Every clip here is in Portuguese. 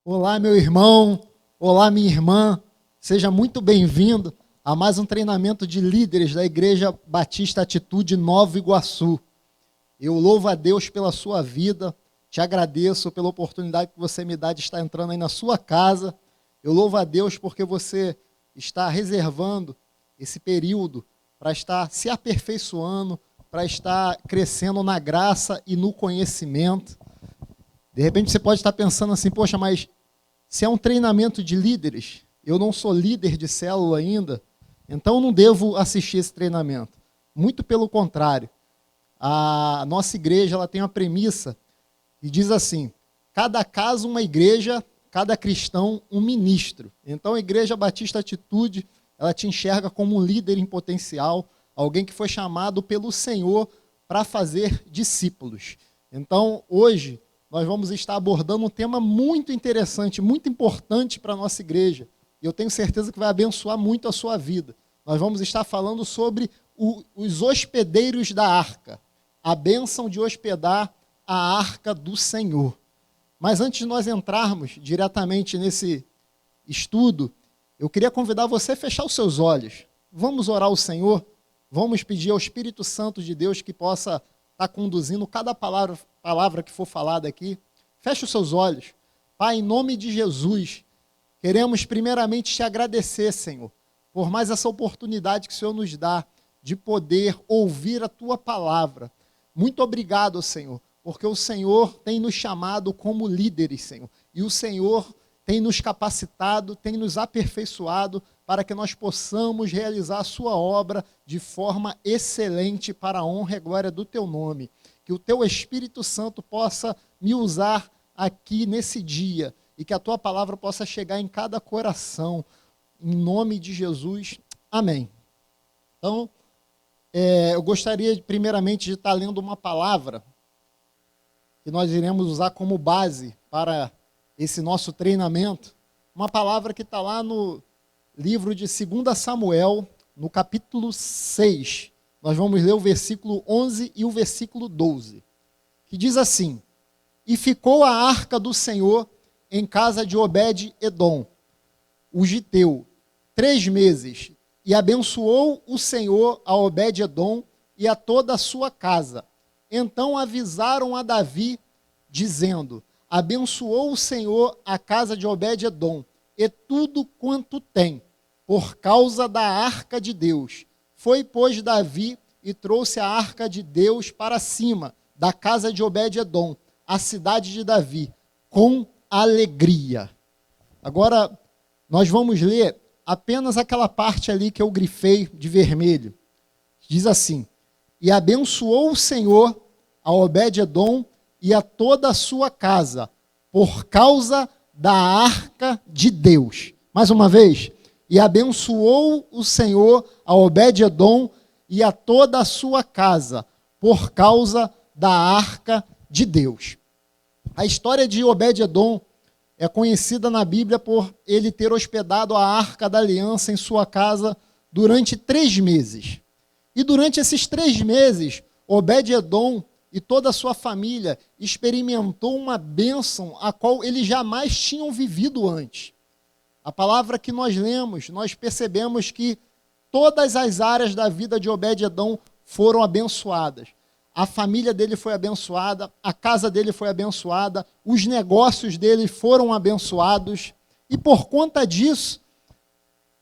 Olá, meu irmão. Olá, minha irmã. Seja muito bem-vindo a mais um treinamento de líderes da Igreja Batista Atitude Nova Iguaçu. Eu louvo a Deus pela sua vida, te agradeço pela oportunidade que você me dá de estar entrando aí na sua casa. Eu louvo a Deus porque você está reservando esse período para estar se aperfeiçoando, para estar crescendo na graça e no conhecimento. De repente você pode estar pensando assim, poxa, mas se é um treinamento de líderes, eu não sou líder de célula ainda, então eu não devo assistir esse treinamento. Muito pelo contrário. A nossa igreja ela tem uma premissa que diz assim: cada casa uma igreja, cada cristão um ministro. Então a Igreja Batista Atitude, ela te enxerga como um líder em potencial, alguém que foi chamado pelo Senhor para fazer discípulos. Então hoje nós vamos estar abordando um tema muito interessante, muito importante para a nossa igreja. E eu tenho certeza que vai abençoar muito a sua vida. Nós vamos estar falando sobre os hospedeiros da arca. A bênção de hospedar a arca do Senhor. Mas antes de nós entrarmos diretamente nesse estudo, eu queria convidar você a fechar os seus olhos. Vamos orar ao Senhor, vamos pedir ao Espírito Santo de Deus que possa estar conduzindo cada palavra que for falada aqui. Feche os seus olhos. Pai, em nome de Jesus, queremos primeiramente te agradecer, Senhor, por mais essa oportunidade que o Senhor nos dá de poder ouvir a tua palavra. Muito obrigado, Senhor, porque o Senhor tem nos chamado como líderes, Senhor, e o Senhor tem nos capacitado, tem nos aperfeiçoado para que nós possamos realizar a sua obra de forma excelente para a honra e glória do teu nome. Que o teu Espírito Santo possa me usar aqui nesse dia e que a tua palavra possa chegar em cada coração. Em nome de Jesus, amém. Então, eu gostaria primeiramente de estar lendo uma palavra que nós iremos usar como base para esse nosso treinamento, uma palavra que está lá no livro de 2 Samuel, no capítulo 6. Nós vamos ler o versículo 11 e o versículo 12, que diz assim: E ficou a arca do Senhor em casa de Obed-edom, o giteu, 3 meses, e abençoou o Senhor a Obed-edom e a toda a sua casa. Então avisaram a Davi, dizendo: Abençoou o Senhor a casa de Obed-edom e tudo quanto tem, por causa da arca de Deus. Foi, pois, Davi e trouxe a arca de Deus para cima da casa de Obed-edom, a cidade de Davi, com alegria. Agora, nós vamos ler apenas aquela parte ali que eu grifei de vermelho. Diz assim: E abençoou o Senhor a Obed-edom e a toda a sua casa, por causa da arca de Deus. Mais uma vez. E abençoou o Senhor a Obed-edom e a toda a sua casa, por causa da arca de Deus. A história de Obed-edom é conhecida na Bíblia por ele ter hospedado a arca da aliança em sua casa durante 3 meses. E durante esses 3 meses, Obed-edom e toda a sua família experimentou uma bênção a qual eles jamais tinham vivido antes. A palavra que nós lemos, nós percebemos que todas as áreas da vida de Obed-edom foram abençoadas. A família dele foi abençoada, a casa dele foi abençoada, os negócios dele foram abençoados. E por conta disso,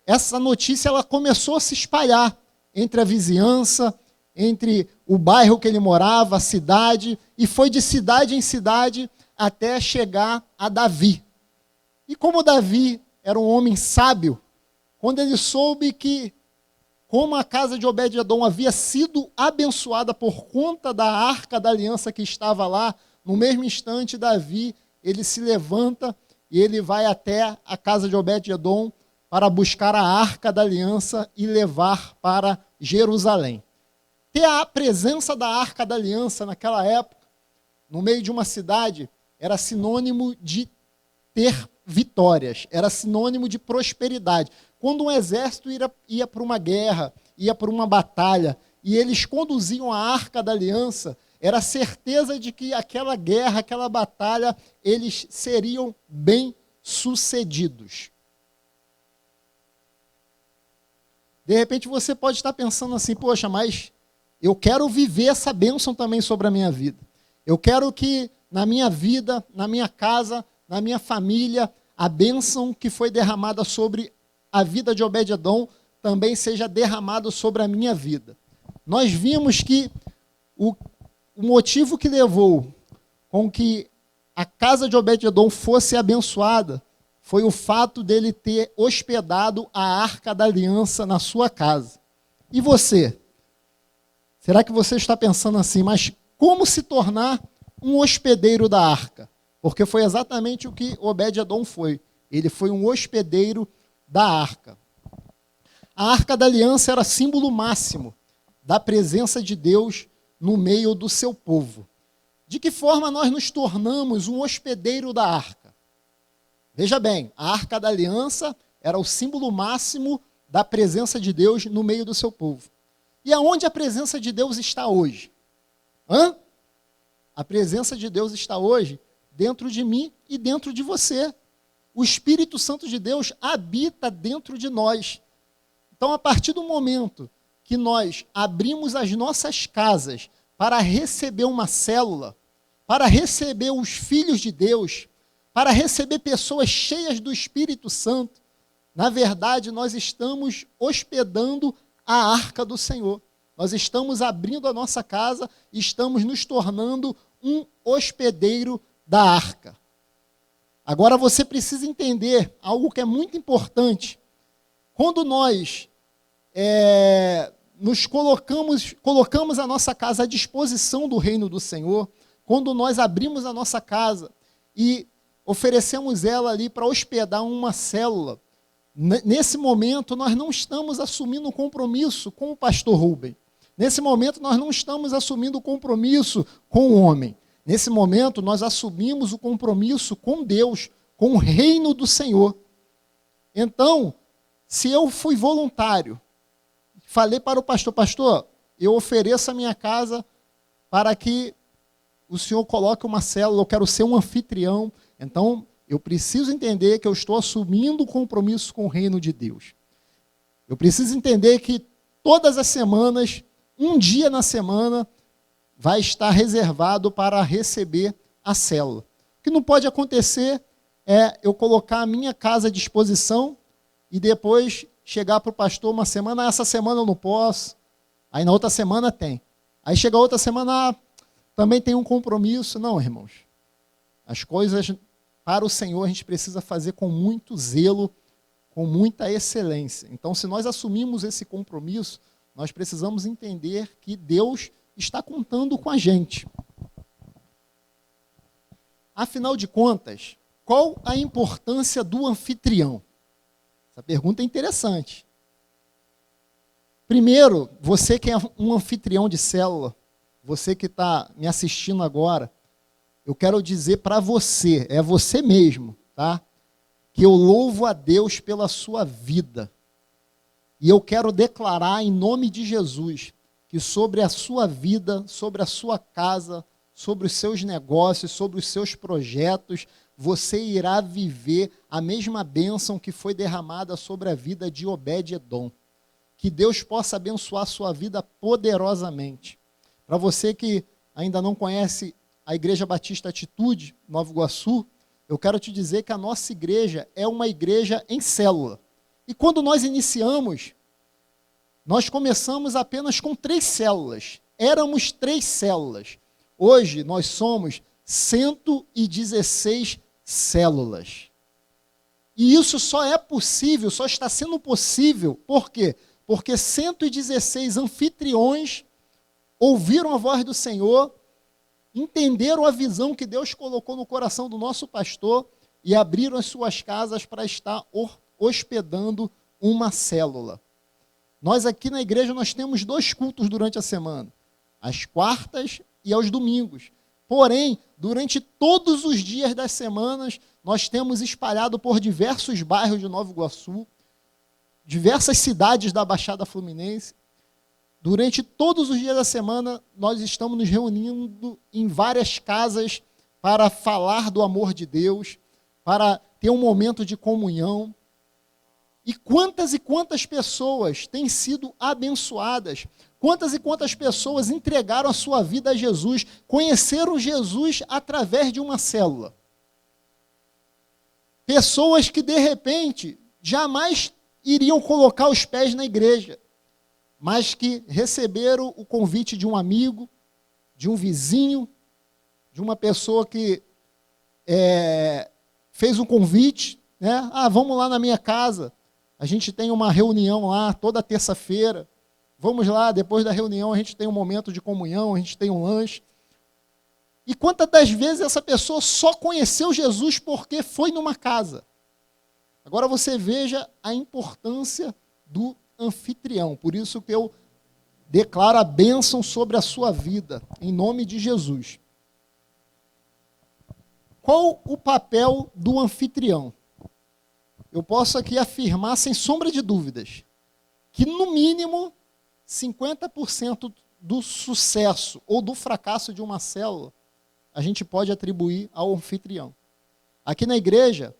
essa notícia ela começou a se espalhar entre a vizinhança, entre o bairro que ele morava, a cidade, e foi de cidade em cidade até chegar a Davi. E como Davi era um homem sábio, quando ele soube que, como a casa de Obed-edom havia sido abençoada por conta da arca da aliança que estava lá, no mesmo instante, Davi, ele se levanta e ele vai até a casa de Obed-edom para buscar a arca da aliança e levar para Jerusalém. Ter a presença da arca da aliança naquela época, no meio de uma cidade, era sinônimo de ter vitórias, era sinônimo de prosperidade. Quando um exército ia para uma guerra, ia para uma batalha, e eles conduziam a arca da aliança, era a certeza de que aquela guerra, aquela batalha, eles seriam bem bem-sucedidos. De repente você pode estar pensando assim, poxa, mas eu quero viver essa bênção também sobre a minha vida. Eu quero que na minha vida, na minha casa, na minha família, a bênção que foi derramada sobre a vida de Obed-edom também seja derramada sobre a minha vida. Nós vimos que o motivo que levou com que a casa de Obed-edom fosse abençoada foi o fato dele ter hospedado a Arca da Aliança na sua casa. E você? Será que você está pensando assim, mas como se tornar um hospedeiro da Arca? Porque foi exatamente o que Obed-edom foi. Ele foi um hospedeiro da Arca. A Arca da Aliança era símbolo máximo da presença de Deus no meio do seu povo. De que forma nós nos tornamos um hospedeiro da Arca? Veja bem, a Arca da Aliança era o símbolo máximo da presença de Deus no meio do seu povo. E aonde a presença de Deus está hoje? A presença de Deus está hoje dentro de mim e dentro de você. O Espírito Santo de Deus habita dentro de nós. Então, a partir do momento que nós abrimos as nossas casas para receber uma célula, para receber os filhos de Deus, para receber pessoas cheias do Espírito Santo, na verdade, nós estamos hospedando a Arca do Senhor. Nós estamos abrindo a nossa casa e estamos nos tornando um hospedeiro da Arca. Agora você precisa entender algo que é muito importante. Quando nós nos colocamos a nossa casa à disposição do reino do Senhor, quando nós abrimos a nossa casa e oferecemos ela ali para hospedar uma célula, nesse momento nós não estamos assumindo um compromisso com o pastor Rubem. Nesse momento nós não estamos assumindo o compromisso com o homem. Nesse momento nós assumimos o compromisso com Deus, com o reino do Senhor. Então, se eu fui voluntário, falei para o pastor, pastor, eu ofereço a minha casa para que o senhor coloque uma célula, eu quero ser um anfitrião. Então, eu preciso entender que eu estou assumindo o compromisso com o reino de Deus. Eu preciso entender que todas as semanas, um dia na semana, vai estar reservado para receber a célula. O que não pode acontecer é eu colocar a minha casa à disposição e depois chegar para o pastor uma semana, essa semana eu não posso, aí na outra semana tem. Aí chega a outra semana, também tem um compromisso. Não, irmãos. As coisas para o Senhor a gente precisa fazer com muito zelo, com muita excelência. Então, se nós assumimos esse compromisso, nós precisamos entender que Deus está contando com a gente. Afinal de contas, qual a importância do anfitrião? Essa pergunta é interessante. Primeiro, você que é um anfitrião de célula, você que está me assistindo agora, eu quero dizer para você, é você mesmo, tá? Que eu louvo a Deus pela sua vida. E eu quero declarar em nome de Jesus que sobre a sua vida, sobre a sua casa, sobre os seus negócios, sobre os seus projetos, você irá viver a mesma bênção que foi derramada sobre a vida de Obed-edom. Que Deus possa abençoar a sua vida poderosamente. Para você que ainda não conhece a Igreja Batista Atitude, Nova Iguaçu, eu quero te dizer que a nossa igreja é uma igreja em célula. E quando nós iniciamos, nós começamos apenas com 3 células. Éramos 3 células. Hoje nós somos 116 células. E isso só é possível, só está sendo possível, por quê? Porque 116 anfitriões ouviram a voz do Senhor, entenderam a visão que Deus colocou no coração do nosso pastor e abriram as suas casas para estar hospedando uma célula. Nós aqui na igreja nós temos 2 cultos durante a semana, às quartas e aos domingos. Porém, durante todos os dias das semanas, nós temos espalhado por diversos bairros de Nova Iguaçu, diversas cidades da Baixada Fluminense. Durante todos os dias da semana, nós estamos nos reunindo em várias casas para falar do amor de Deus, para ter um momento de comunhão. E quantas pessoas têm sido abençoadas, quantas e quantas pessoas entregaram a sua vida a Jesus, conheceram Jesus através de uma célula. Pessoas que, de repente, jamais iriam colocar os pés na igreja, mas que receberam o convite de um amigo, de um vizinho, de uma pessoa que fez um convite, né? Vamos lá na minha casa, a gente tem uma reunião lá toda terça-feira, vamos lá, depois da reunião a gente tem um momento de comunhão, a gente tem um lanche. E quantas das vezes essa pessoa só conheceu Jesus porque foi numa casa? Agora você veja a importância do anfitrião. Por isso que eu declaro a bênção sobre a sua vida, em nome de Jesus. Qual o papel do anfitrião? Eu posso aqui afirmar, sem sombra de dúvidas, que no mínimo 50% do sucesso ou do fracasso de uma célula a gente pode atribuir ao anfitrião. Aqui na igreja,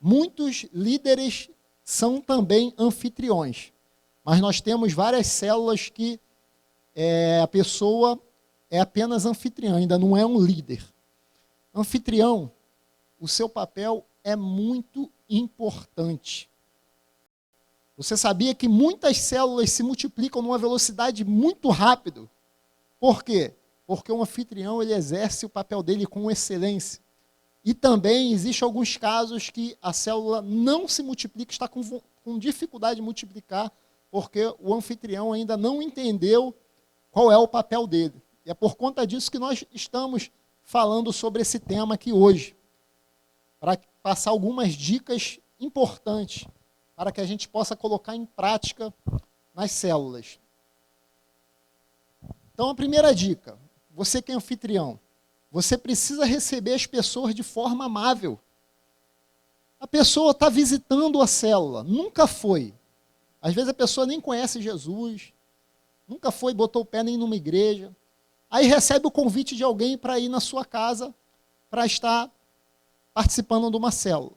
muitos líderes são também anfitriões, mas nós temos várias células que a pessoa é apenas anfitriã, ainda não é um líder. Anfitrião, o seu papel é muito importante. Você sabia que muitas células se multiplicam numa velocidade muito rápida? Por quê? Porque o anfitrião ele exerce o papel dele com excelência. E também existem alguns casos que a célula não se multiplica, está com dificuldade de multiplicar, porque o anfitrião ainda não entendeu qual é o papel dele. E é por conta disso que nós estamos falando sobre esse tema aqui hoje, para passar algumas dicas importantes para que a gente possa colocar em prática nas células. Então, a primeira dica, você que é anfitrião, você precisa receber as pessoas de forma amável. A pessoa está visitando a célula, nunca foi. Às vezes a pessoa nem conhece Jesus, nunca foi, botou o pé nem numa igreja. Aí recebe o convite de alguém para ir na sua casa, para estar participando de uma célula.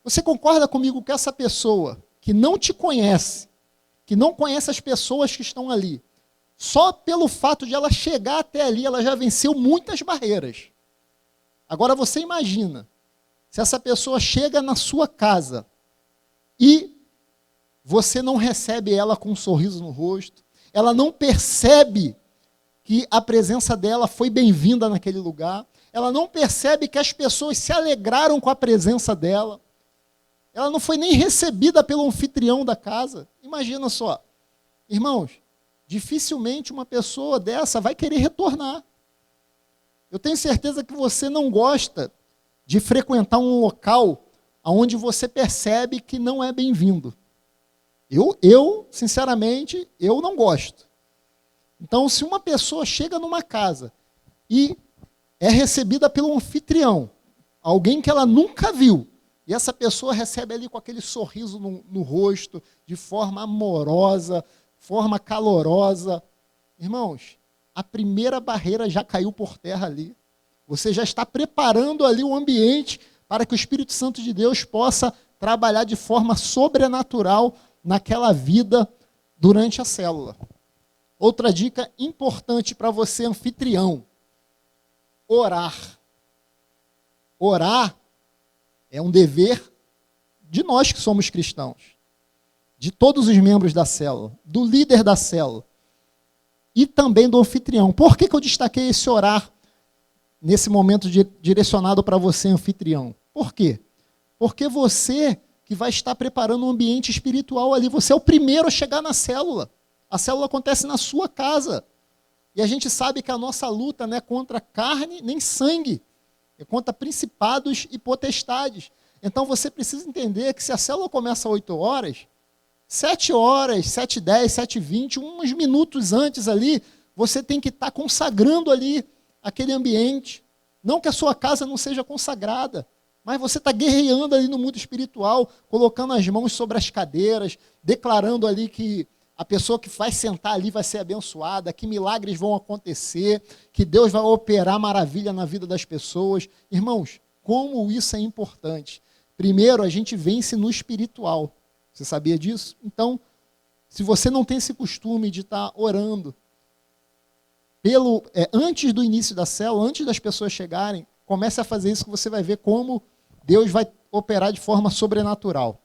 Você concorda comigo que essa pessoa que não te conhece, que não conhece as pessoas que estão ali, só pelo fato de ela chegar até ali, ela já venceu muitas barreiras. Agora você imagina, se essa pessoa chega na sua casa e você não recebe ela com um sorriso no rosto, ela não percebe que a presença dela foi bem-vinda naquele lugar, ela não percebe que as pessoas se alegraram com a presença dela, ela não foi nem recebida pelo anfitrião da casa. Imagina só, irmãos, dificilmente uma pessoa dessa vai querer retornar. Eu tenho certeza que você não gosta de frequentar um local onde você percebe que não é bem-vindo. Sinceramente, eu não gosto. Então, se uma pessoa chega numa casa e é recebida pelo anfitrião, alguém que ela nunca viu, e essa pessoa recebe ali com aquele sorriso no rosto, de forma amorosa, forma calorosa. Irmãos, a primeira barreira já caiu por terra ali. Você já está preparando ali o ambiente para que o Espírito Santo de Deus possa trabalhar de forma sobrenatural naquela vida durante a célula. Outra dica importante para você, anfitrião: orar. Orar é um dever de nós que somos cristãos, de todos os membros da célula, do líder da célula e também do anfitrião. Por que eu destaquei esse orar nesse momento direcionado para você, anfitrião? Por quê? Porque você que vai estar preparando um ambiente espiritual ali, você é o primeiro a chegar na célula. A célula acontece na sua casa. E a gente sabe que a nossa luta não é contra carne nem sangue, é contra principados e potestades. Então você precisa entender que se a célula começa às 8 horas, 7 horas, 7h10, 7h20, uns minutos antes ali, você tem que estar consagrando ali aquele ambiente. Não que a sua casa não seja consagrada, mas você está guerreando ali no mundo espiritual, colocando as mãos sobre as cadeiras, declarando ali que a pessoa que vai sentar ali vai ser abençoada, que milagres vão acontecer, que Deus vai operar maravilha na vida das pessoas. Irmãos, como isso é importante. Primeiro, a gente vence no espiritual. Você sabia disso? Então, se você não tem esse costume de estar orando antes do início da célula, antes das pessoas chegarem, comece a fazer isso que você vai ver como Deus vai operar de forma sobrenatural.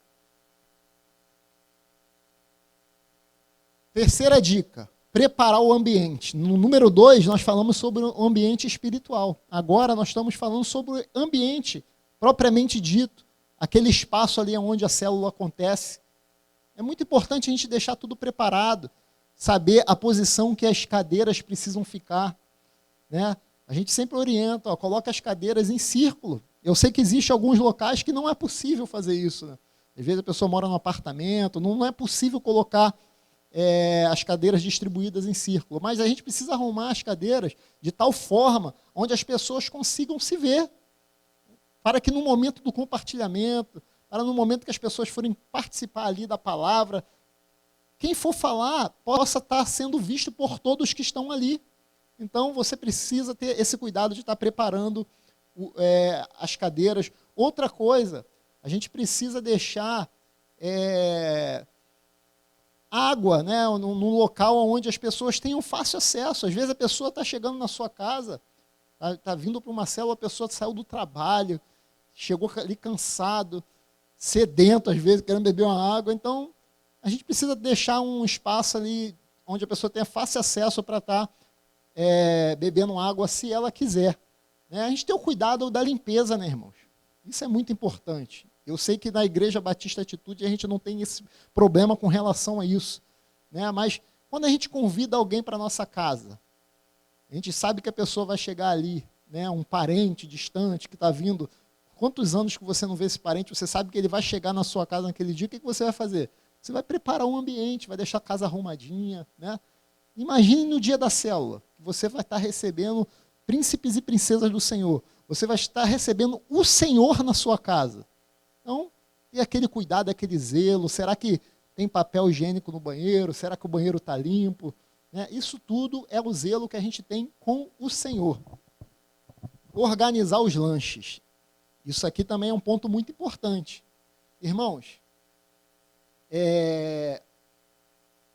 Terceira dica, preparar o ambiente. No número 2, nós falamos sobre o ambiente espiritual. Agora nós estamos falando sobre o ambiente propriamente dito, aquele espaço ali onde a célula acontece. É muito importante a gente deixar tudo preparado, saber a posição que as cadeiras precisam ficar, né? A gente sempre orienta, coloca as cadeiras em círculo. Eu sei que existem alguns locais que não é possível fazer isso, né? Às vezes a pessoa mora num apartamento, não é possível colocar as cadeiras distribuídas em círculo, mas a gente precisa arrumar as cadeiras de tal forma onde as pessoas consigam se ver, para que no momento do compartilhamento, para no momento que as pessoas forem participar ali da palavra, quem for falar possa estar sendo visto por todos que estão ali. Então você precisa ter esse cuidado de estar preparando as cadeiras. Outra coisa, a gente precisa deixar água, né, num local onde as pessoas tenham fácil acesso. Às vezes a pessoa está chegando na sua casa, está vindo para uma célula, a pessoa saiu do trabalho, chegou ali cansado, sedento, às vezes, querendo beber uma água. Então, a gente precisa deixar um espaço ali onde a pessoa tenha fácil acesso para estar bebendo água, se ela quiser. Né? A gente tem o cuidado da limpeza, né, irmãos? Isso é muito importante. Eu sei que na Igreja Batista Atitude a gente não tem esse problema com relação a isso. Né? Mas quando a gente convida alguém para a nossa casa, a gente sabe que a pessoa vai chegar ali, né? Um parente distante que está vindo. Quantos anos que você não vê esse parente, você sabe que ele vai chegar na sua casa naquele dia, o que você vai fazer? Você vai preparar um ambiente, vai deixar a casa arrumadinha. Né? Imagine no dia da célula, que você vai estar recebendo príncipes e princesas do Senhor. Você vai estar recebendo o Senhor na sua casa. Então, e aquele cuidado, aquele zelo, será que tem papel higiênico no banheiro? Será que o banheiro está limpo? Né? Isso tudo é o zelo que a gente tem com o Senhor. Organizar os lanches. Isso aqui também é um ponto muito importante. Irmãos,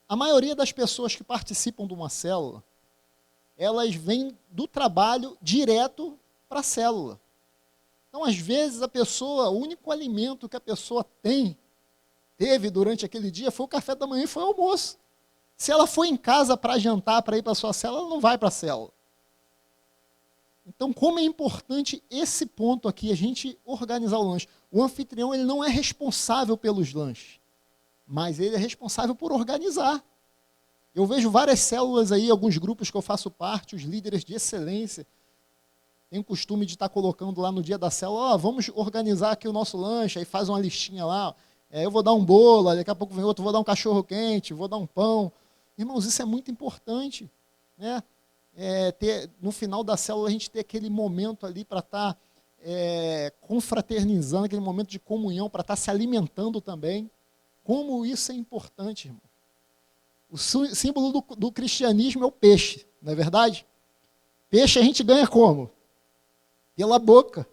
a maioria das pessoas que participam de uma célula, elas vêm do trabalho direto para a célula. Então, às vezes, o único alimento que a pessoa teve durante aquele dia foi o café da manhã e foi o almoço. Se ela for em casa para jantar, para ir para a sua célula, ela não vai para a célula. Então, como é importante esse ponto aqui, a gente organizar o lanche. O anfitrião, ele não é responsável pelos lanches, mas ele é responsável por organizar. Eu vejo várias células aí, alguns grupos que eu faço parte, os líderes de excelência, têm o costume de estar colocando lá no dia da célula, vamos organizar aqui o nosso lanche, aí faz uma listinha lá, eu vou dar um bolo, daqui a pouco vem outro, vou dar um cachorro quente, vou dar um pão. Irmãos, isso é muito importante, né? No final da célula a gente ter aquele momento ali para estar confraternizando, aquele momento de comunhão, para estar se alimentando também. Como isso é importante, irmão. O símbolo do cristianismo é o peixe, não é verdade? Peixe a gente ganha como? Pela boca.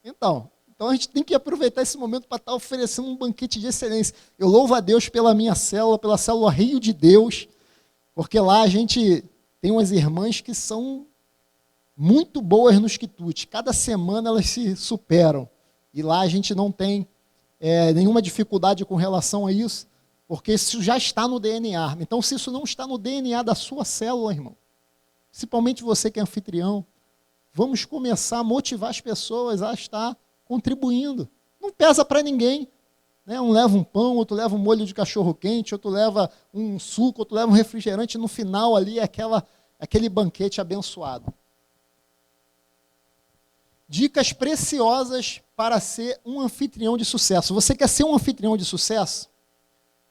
Então a gente tem que aproveitar esse momento para estar oferecendo um banquete de excelência. Eu louvo a Deus pela minha célula, pela célula Rio de Deus, porque lá a gente tem umas irmãs que são muito boas nos quitutes. Cada semana elas se superam. E lá a gente não tem nenhuma dificuldade com relação a isso, porque isso já está no DNA. Então, se isso não está no DNA da sua célula, irmão, principalmente você que é anfitrião, vamos começar a motivar as pessoas a estar contribuindo. Não pesa para ninguém. Né? Um leva um pão, outro leva um molho de cachorro quente, outro leva um suco, outro leva um refrigerante. No final ali é aquele banquete abençoado. Dicas preciosas para ser um anfitrião de sucesso. Você quer ser um anfitrião de sucesso?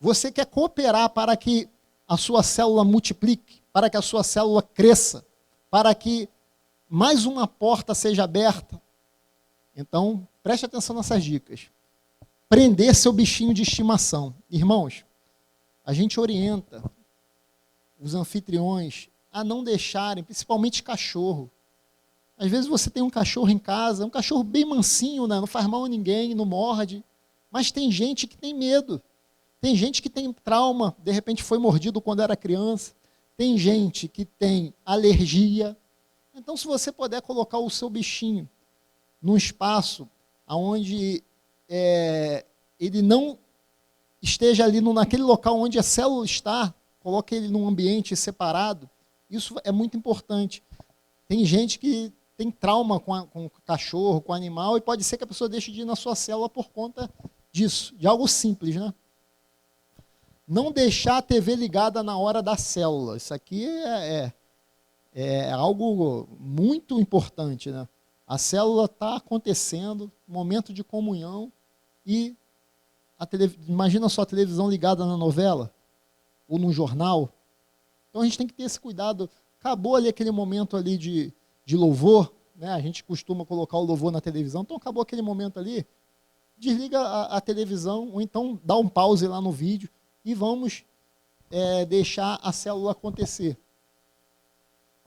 Você quer cooperar para que a sua célula multiplique, para que a sua célula cresça, para que mais uma porta seja aberta? Então, preste atenção nessas dicas. Prender seu bichinho de estimação. Irmãos, a gente orienta os anfitriões a não deixarem, principalmente cachorro. Às vezes você tem um cachorro em casa, um cachorro bem mansinho, né? Não faz mal a ninguém, não morde. Mas tem gente que tem medo. Tem gente que tem trauma, de repente foi mordido quando era criança. Tem gente que tem alergia. Então, se você puder colocar o seu bichinho num espaço onde ele não esteja ali naquele local onde a célula está, coloque ele num ambiente separado, isso é muito importante. Tem gente que tem trauma com o cachorro, com o animal, e pode ser que a pessoa deixe de ir na sua célula por conta disso, de algo simples, né? Não deixar a TV ligada na hora da célula. Isso aqui é algo muito importante, né? A célula está acontecendo, momento de comunhão, e imagina só a televisão ligada na novela, ou no jornal. Então a gente tem que ter esse cuidado. Acabou ali aquele momento ali de louvor, né? A gente costuma colocar o louvor na televisão, então acabou aquele momento ali, desliga a televisão, ou então dá um pause lá no vídeo, e vamos deixar a célula acontecer.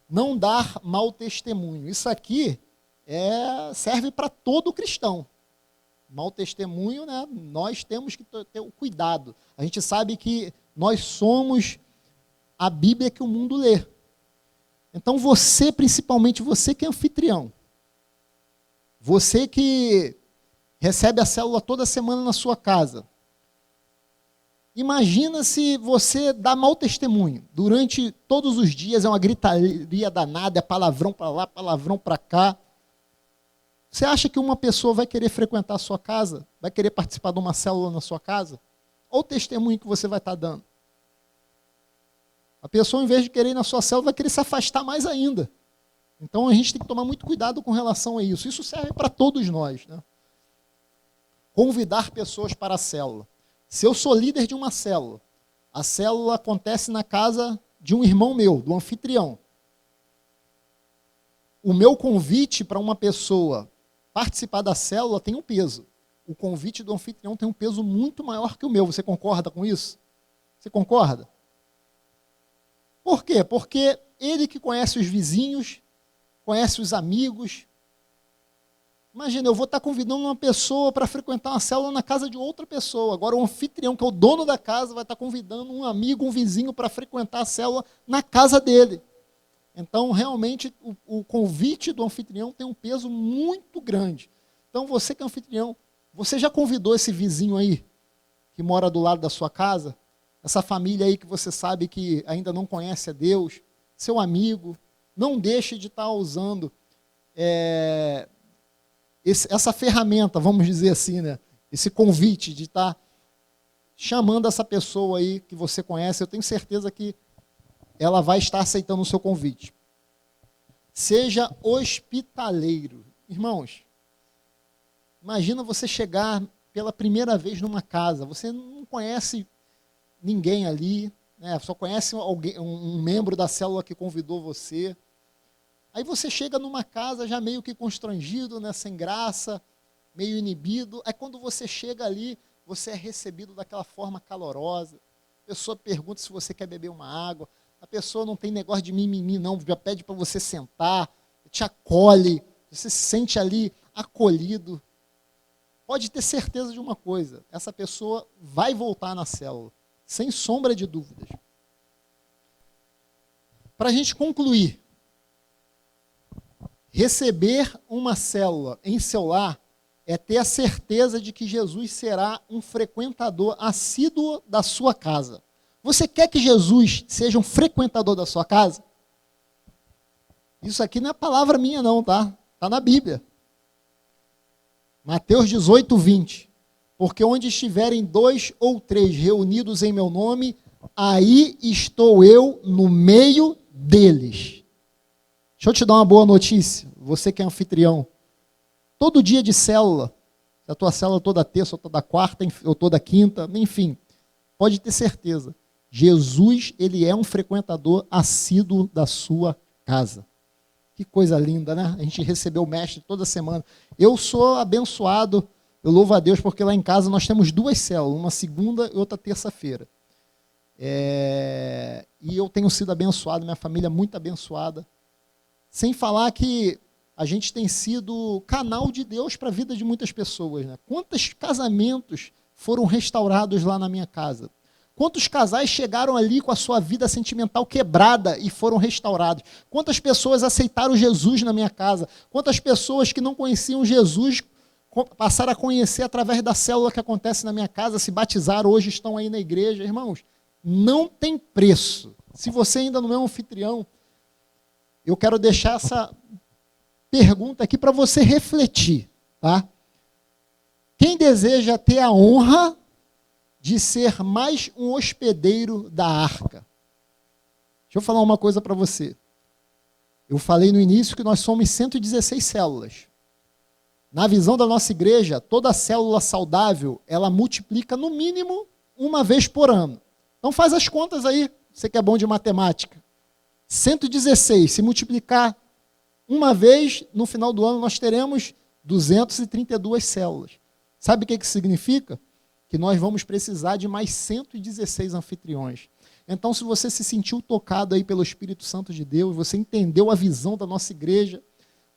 Não dar mau testemunho. Isso aqui serve para todo cristão. Mau testemunho, né? Nós temos que ter o cuidado. A gente sabe que nós somos a Bíblia que o mundo lê. Então você, principalmente você que é anfitrião, você que recebe a célula toda semana na sua casa, imagina se você dá mau testemunho. Durante todos os dias é uma gritaria danada, é palavrão para lá, palavrão para cá. Você acha que uma pessoa vai querer frequentar a sua casa? Vai querer participar de uma célula na sua casa? Olha o testemunho que você vai estar dando. A pessoa, em vez de querer ir na sua célula, vai querer se afastar mais ainda. Então a gente tem que tomar muito cuidado com relação a isso. Isso serve para todos nós, né? Convidar pessoas para a célula. Se eu sou líder de uma célula, a célula acontece na casa de um irmão meu, do anfitrião. O meu convite para uma pessoa participar da célula tem um peso. O convite do anfitrião tem um peso muito maior que o meu. Você concorda com isso? Você concorda? Por quê? Porque ele que conhece os vizinhos, conhece os amigos. Imagina, eu vou estar convidando uma pessoa para frequentar uma célula na casa de outra pessoa. Agora o anfitrião, que é o dono da casa, vai estar convidando um amigo, um vizinho para frequentar a célula na casa dele. Então, realmente, o convite do anfitrião tem um peso muito grande. Então, você que é anfitrião, você já convidou esse vizinho aí, que mora do lado da sua casa? Essa família aí que você sabe que ainda não conhece a Deus, seu amigo? Não deixe de estar usando essa ferramenta, vamos dizer assim, né? Esse convite de estar chamando essa pessoa aí que você conhece. Eu tenho certeza que ela vai estar aceitando o seu convite. Seja hospitaleiro. Irmãos, imagina você chegar pela primeira vez numa casa, você não conhece ninguém ali, né? Só conhece alguém, um membro da célula que convidou você. Aí você chega numa casa já meio que constrangido, né? Sem graça, meio inibido. Aí quando você chega ali, você é recebido daquela forma calorosa. A pessoa pergunta se você quer beber uma água. A pessoa não tem negócio de mimimi, não, já pede para você sentar, te acolhe, você se sente ali acolhido. Pode ter certeza de uma coisa, essa pessoa vai voltar na célula, sem sombra de dúvidas. Para a gente concluir, receber uma célula em seu lar é ter a certeza de que Jesus será um frequentador assíduo da sua casa. Você quer que Jesus seja um frequentador da sua casa? Isso aqui não é palavra minha não, tá? Está na Bíblia. Mateus 18, 20. Porque onde estiverem 2 ou 3 reunidos em meu nome, aí estou eu no meio deles. Deixa eu te dar uma boa notícia, você que é anfitrião. Todo dia de célula, se a tua célula toda terça, ou toda quarta, ou toda quinta, enfim, pode ter certeza. Jesus, ele é um frequentador assíduo da sua casa. Que coisa linda, né? A gente recebeu o mestre toda semana. Eu sou abençoado, eu louvo a Deus, porque lá em casa nós temos 2 células, uma segunda e outra terça-feira. E eu tenho sido abençoado, minha família é muito abençoada. Sem falar que a gente tem sido canal de Deus para a vida de muitas pessoas, né? Quantos casamentos foram restaurados lá na minha casa? Quantos casais chegaram ali com a sua vida sentimental quebrada e foram restaurados? Quantas pessoas aceitaram Jesus na minha casa? Quantas pessoas que não conheciam Jesus passaram a conhecer através da célula que acontece na minha casa, se batizaram, hoje estão aí na igreja? Irmãos, não tem preço. Se você ainda não é um anfitrião, eu quero deixar essa pergunta aqui para você refletir, tá? Quem deseja ter a honra de ser mais um hospedeiro da arca? Deixa eu falar uma coisa para você. Eu falei no início que nós somos 116 células. Na visão da nossa igreja, toda célula saudável, ela multiplica no mínimo uma vez por ano. Então faz as contas aí, você que é bom de matemática. 116, se multiplicar uma vez, no final do ano nós teremos 232 células. Sabe o que isso significa? Que nós vamos precisar de mais 116 anfitriões. Então, se você se sentiu tocado aí pelo Espírito Santo de Deus, você entendeu a visão da nossa igreja,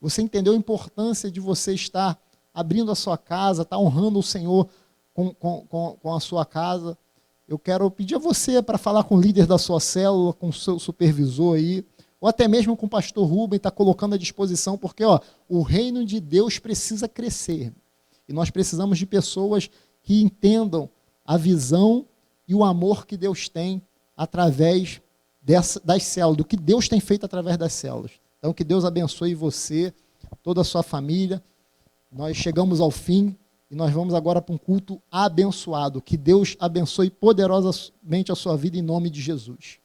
você entendeu a importância de você estar abrindo a sua casa, estar honrando o Senhor com a sua casa, eu quero pedir a você para falar com o líder da sua célula, com o seu supervisor aí, ou até mesmo com o pastor Rubem, está colocando à disposição, porque o reino de Deus precisa crescer. E nós precisamos de pessoas que entendam a visão e o amor que Deus tem através das células, do que Deus tem feito através das células. Então, que Deus abençoe você, toda a sua família. Nós chegamos ao fim e nós vamos agora para um culto abençoado. Que Deus abençoe poderosamente a sua vida em nome de Jesus.